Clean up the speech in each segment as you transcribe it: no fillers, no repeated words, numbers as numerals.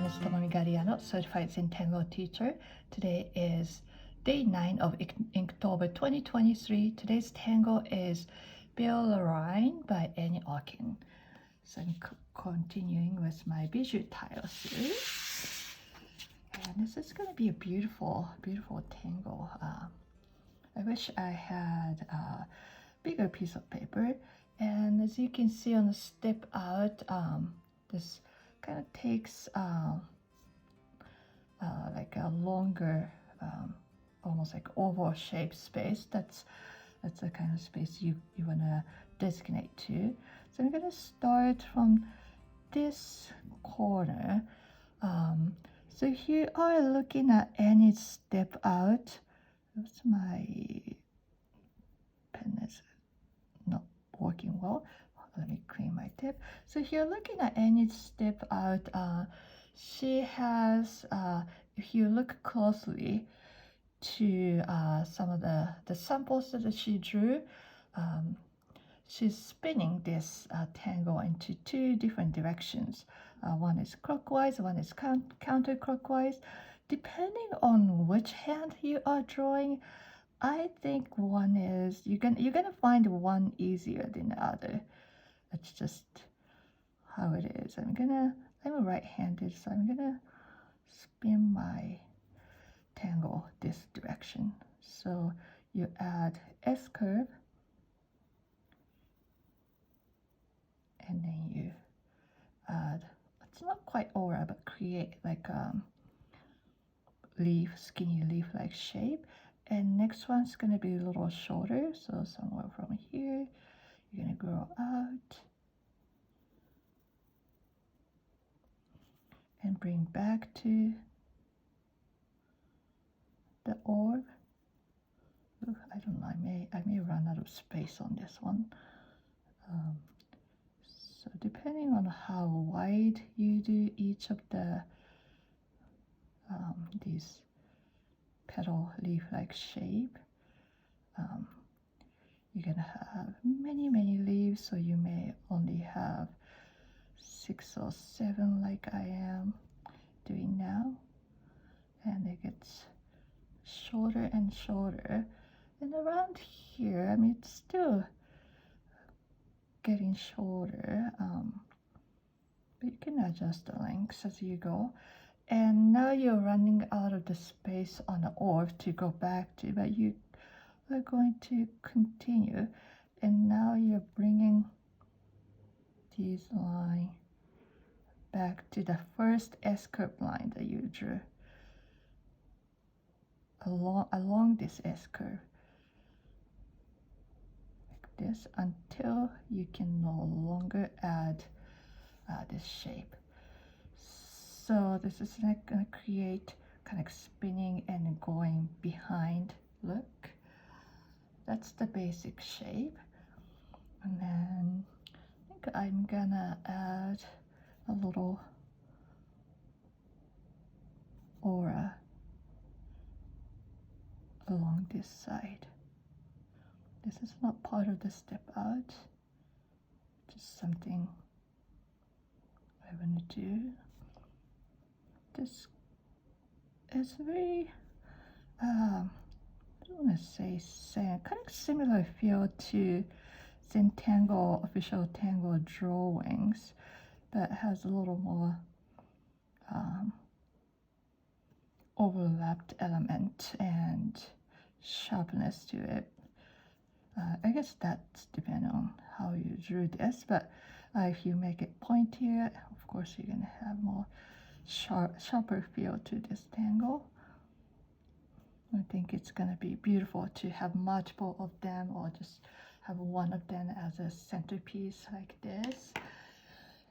is Tomomi Gariano, Certified Zentangle Teacher. Today is day 9 of Inktober 2023. Today's tango is Bailarine by End Oken. So I'm continuing with my Bijou Tile series. And this is going to be a beautiful, beautiful tango. I wish I had a bigger piece of paper. And as you can see on the step out, this kind of takes like a longer, almost like oval shaped space. That's the kind of space you want to designate to. So I'm going to start from this corner. So here are looking at any step out. Oops, my pen is not working well. Let me clean my tip. So here looking at any step out, she has, if you look closely to some of the samples that she drew, she's spinning this tango into two different directions. One is clockwise, one is counterclockwise. Depending on which hand you are drawing, I think one is, you're gonna find one easier than the other. That's just how it is. I'm a right-handed, so I'm gonna spin my tangle this direction. So you add S curve, and then you add, it's not quite aura, but create like leaf, skinny leaf-like shape. And next one's gonna be a little shorter, so somewhere from here, you're gonna grow out and bring back to the orb. Ooh, I don't know, I may run out of space on this one. So depending on how wide you do each of the these petal leaf-like shape, you're gonna have many leaves, so you may only have 6 or 7 like I am doing now, and it gets shorter and shorter. And around here, I mean, it's still getting shorter, but you can adjust the lengths as you go. And now you're running out of the space on the orb to go back to, but you are going to continue. And now you're bringing these lines back to the first S-curve line that you drew along this S-curve, like this, until you can no longer add this shape. So this is like going to create kind of spinning and going behind look. That's the basic shape. And then I think I'm gonna add a little aura along this side. This is not part of the step out, just something I want to do. This is very, I don't want to say kind of similar feel to Zentangle official tango drawings, but has a little more overlapped element and sharpness to it. I guess that's depending on how you drew this, but if you make it pointier, of course you're gonna have more sharper feel to this tangle. I think it's gonna be beautiful to have multiple of them, or just have one of them as a centerpiece like this.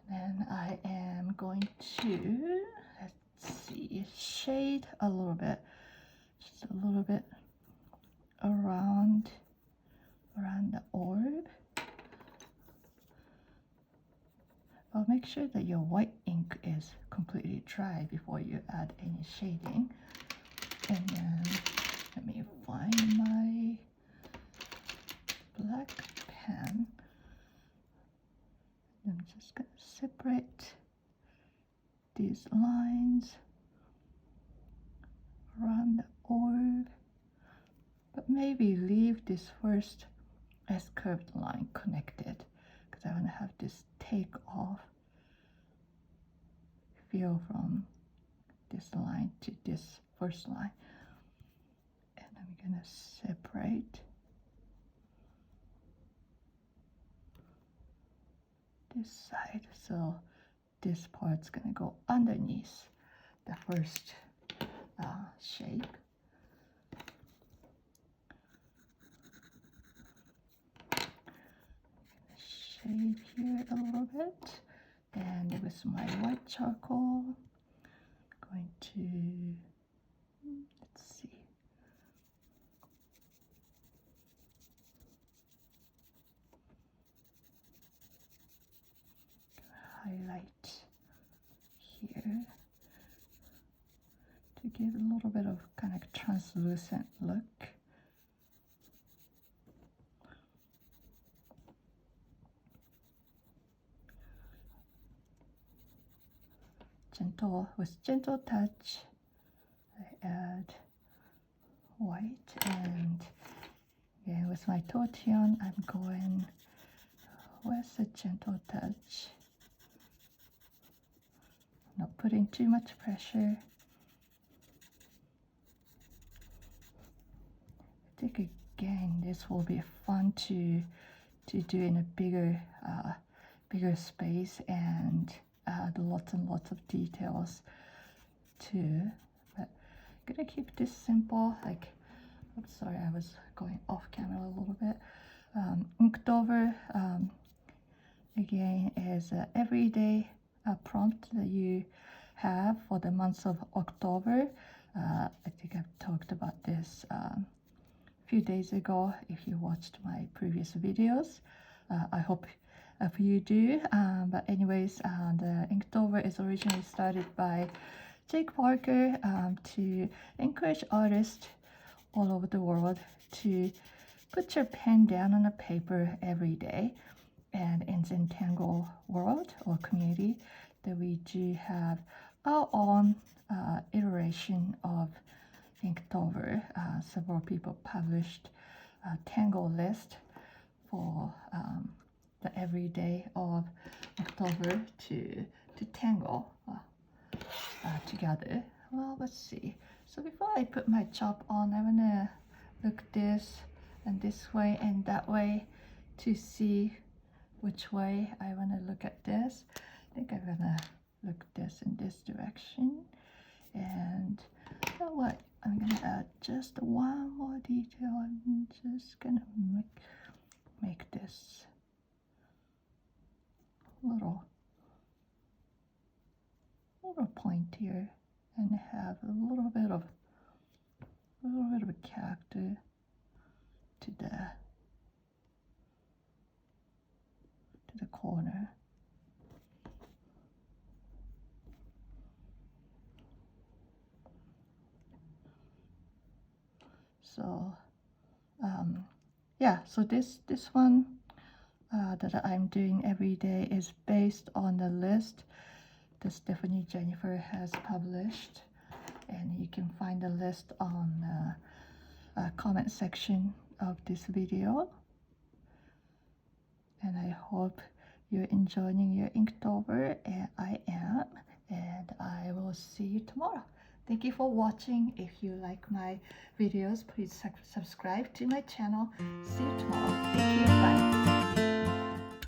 And I am going to, let's see, shade a little bit, just a little bit around the orb. But make sure that your white ink is completely dry before you add any shading. And then let me find my black pen. I'm just gonna separate these these lines around the orb, but maybe leave this first S curved line connected because I want to have this take off feel from this line to this first line. And I'm gonna separate this side, so this part's gonna go underneath the first shape. Shape here a little bit, and with my white charcoal, I'm going to, let's see, highlight here to give a little bit of kind of translucent look. With gentle touch, I add white, and again with my tortillon, I'm going with a gentle touch, not putting too much pressure. I think again this will be fun to do in a bigger space and add lots and lots of details too. But I'm gonna keep this simple. Like, I'm sorry, I was going off camera a little bit. Inktober again is an everyday prompt that you have for the month of October. I think I've talked about this a few days ago if you watched my previous videos. I hope if you do, but anyways, the Inktober is originally started by Jake Parker to encourage artists all over the world to put your pen down on a paper every day. And in Zentangle world or community, that we do have our own iteration of Inktober. Several people published a Tangle list for the everyday of October to tangle together. Well, let's see. So before I put my chop on, I'm gonna look this and this way and that way to see which way I want to look at this. I think I'm gonna look this in this direction, and you know what, I'm gonna add just one more detail. I'm just gonna make this little point here and have a little bit of a character to the corner. So yeah, so this one that I'm doing every day is based on the list that Stephanie Jennifer has published, and you can find the list on the comment section of this video. And I hope you're enjoying your Inktober, and I am, and I will see you tomorrow. Thank you for watching. If you like my videos, please subscribe to my channel. See you tomorrow. Thank you. Bye.